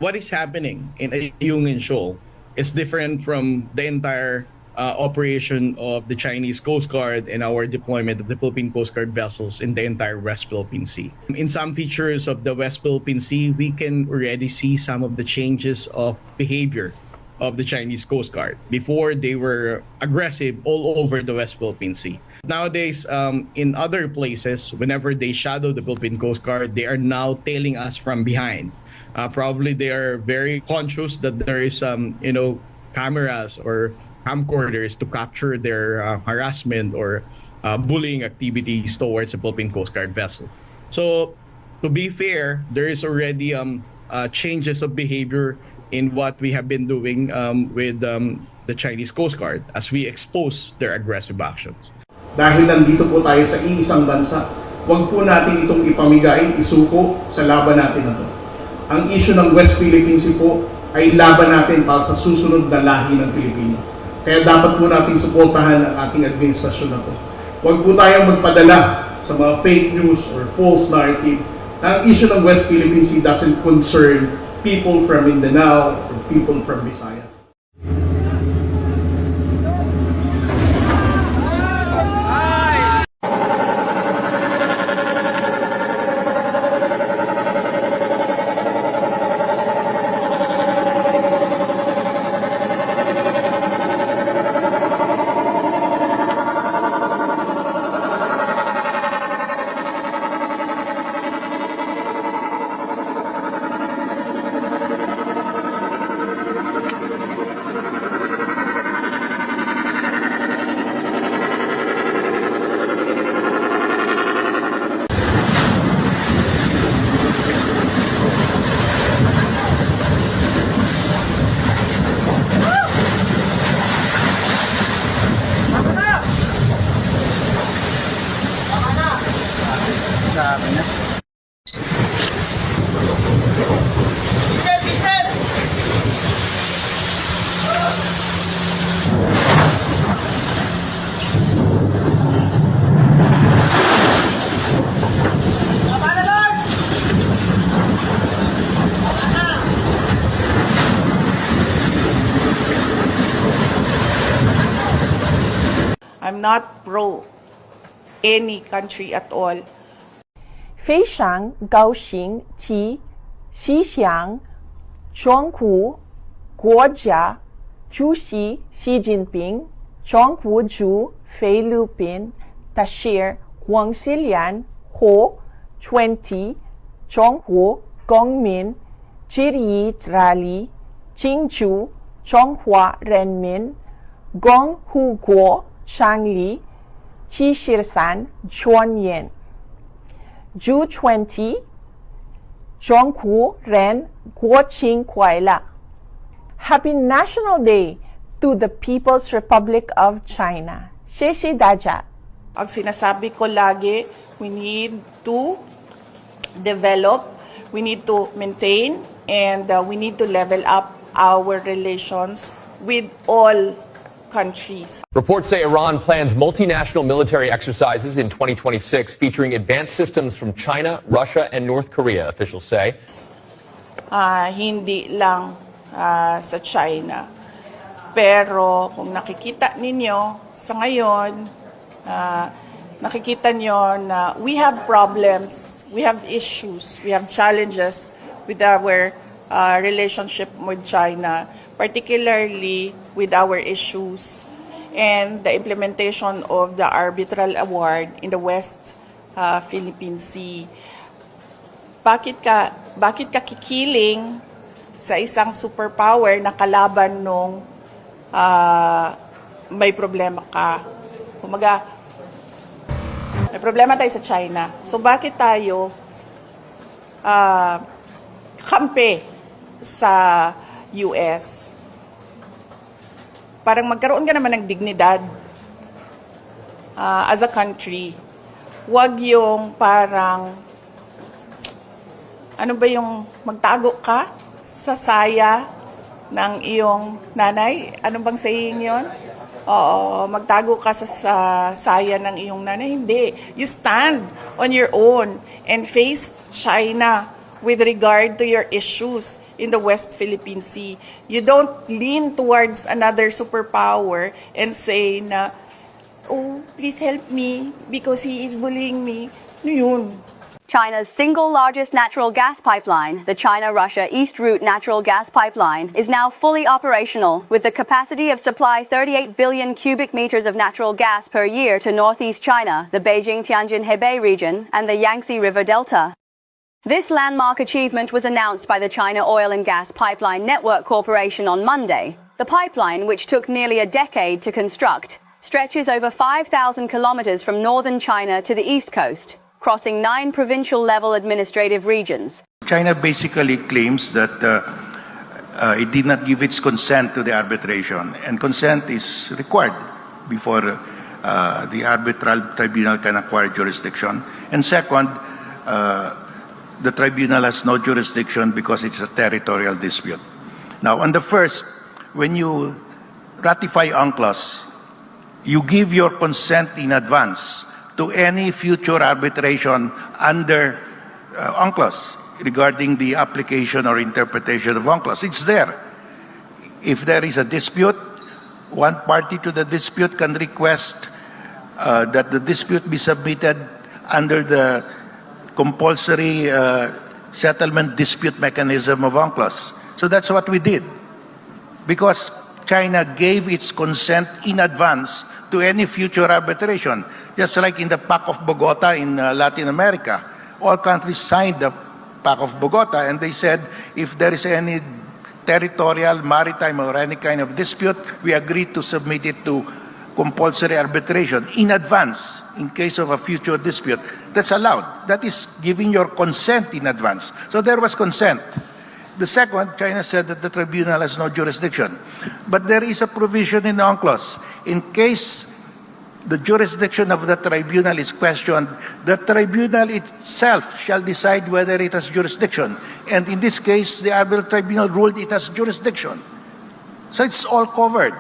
what is happening in Ayungin Shoal is different from the entire operation of the Chinese Coast Guard and our deployment of the Philippine Coast Guard vessels in the entire West Philippine Sea. In some features of the West Philippine Sea, we can already see some of the changes of behavior of the Chinese Coast Guard. Before, they were aggressive all over the West Philippine Sea. Nowadays, in other places, whenever they shadow the Philippine Coast Guard, they are now tailing us from behind. Probably they are very conscious that there is cameras or camcorders to capture their harassment or bullying activities towards a Philippine Coast Guard vessel. So, to be fair, there is already changes of behavior in what we have been doing with the Chinese Coast Guard as we expose their aggressive actions. Dahil nandito po tayo sa iisang bansa, huwag po natin itong ipamigay, isuko sa laban natin na to. Ang issue ng West Philippine Sea po ay laban natin para sa susunod na lahi ng Pilipino. Kaya dapat po natin suportahan ang ating administrasyon na to. Huwag po tayong magpadala sa mga fake news or false narrative na ang issue ng West Philippine Sea doesn't concern people from Mindanao or people from Visayas. I'm not pro any country at all. 非常高兴及希望中国国家主席习近平、中国驻菲律宾大使黄世良和20中国公民致意大力庆祝中华人民共和国成立73周年。June 20, 中国人国庆快乐 Happy National Day to the People's Republic of China. 谢谢大家。 Ang sinasabi ko lagi, we need to develop, we need to maintain, and we need to level up our relations with all countries. Reports say Iran plans multinational military exercises in 2026 featuring advanced systems from China, Russia, and North Korea, officials say. Hindi lang sa China. Pero kung nakikita ninyo sa ngayon, nakikita nyo na we have problems, we have issues, we have challenges with our relationship with China, particularly with our issues and the implementation of the arbitral award in the West Philippine Sea. Bakit ka kikiling sa isang superpower na kalaban nung may problema ka? Kumaga, may problema tayo sa China. So bakit tayo kampe sa US? Parang magkaroon ka naman ng dignidad as a country. Huwag yung parang, ano ba yung magtago ka sa saya ng iyong nanay? Ano bang saying yon? Oo, magtago ka sa saya ng iyong nanay. Hindi. You stand on your own and face China with regard to your issues. in the West Philippine Sea. You don't lean towards another superpower and say na, oh, please help me because he is bullying me. Ano yun? China's single largest natural gas pipeline, the China-Russia East Route natural gas pipeline, is now fully operational, with the capacity of supply 38 billion cubic meters of natural gas per year to northeast China, the Beijing-Tianjin-Hebei region, and the Yangtze River Delta. This landmark achievement was announced by the China Oil and Gas Pipeline Network Corporation on Monday. The pipeline, which took nearly a decade to construct, stretches over 5,000 kilometers from northern China to the east coast, crossing 9 provincial-level administrative regions. China basically claims that it did not give its consent to the arbitration, and consent is required before the arbitral tribunal can acquire jurisdiction. And second, the tribunal has no jurisdiction because it's a territorial dispute. Now, on the first, when you ratify UNCLOS, you give your consent in advance to any future arbitration under UNCLOS regarding the application or interpretation of UNCLOS. It's there. If there is a dispute, one party to the dispute can request that the dispute be submitted under the compulsory settlement dispute mechanism of UNCLOS. So that's what we did. Because China gave its consent in advance to any future arbitration. Just like in the Pact of Bogota in Latin America, all countries signed the Pact of Bogota, and they said if there is any territorial, maritime, or any kind of dispute, we agree to submit it to compulsory arbitration in advance in case of a future dispute. That's allowed. That is giving your consent in advance. So there was consent. The second, China said that the tribunal has no jurisdiction. But there is a provision in UNCLOS. In case the jurisdiction of the tribunal is questioned, the tribunal itself shall decide whether it has jurisdiction. And in this case, the arbitral tribunal ruled it has jurisdiction. So it's all covered.